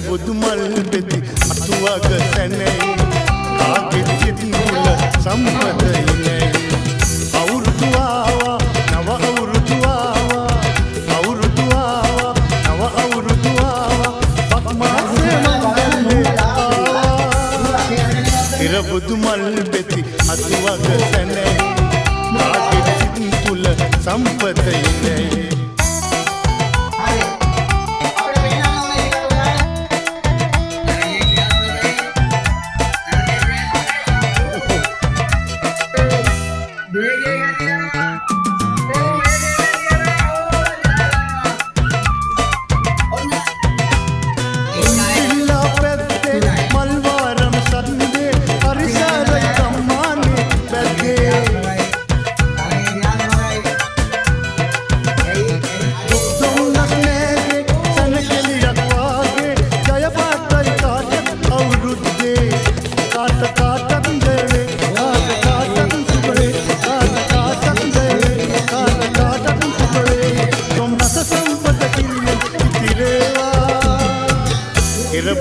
බුදු මල් පෙති අතුවග සැනයි කාගෙත් සිත් මුල සම්පතයි අවුරුදු ආවා නව අවුරුදු ආවා අවුරුදු ආවා නව අවුරුදු ආවා පක්මාසේ මංගල්ලේ ආවා බුදු මල් පෙති අතුවග සැනයි කාගෙත් සිත් මුල සම්පතයි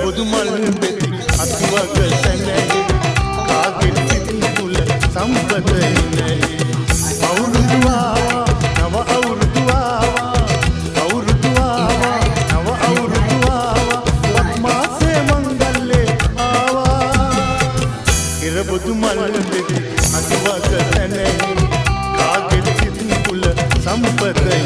බුදු මල් පෙති අතුවග සැනයි කාගෙත් සිත් මුල සම්පතයි අවුරුදු ආවා නව අවුරුදු ආවා අවුරුදු ආවා නව අවුරුදු ආවා පක්මාසේ මංගල්ලේ ආවා බුදු මල් පෙති අතුවග සැනයි කාගෙත් සිත් මුල සම්පතයි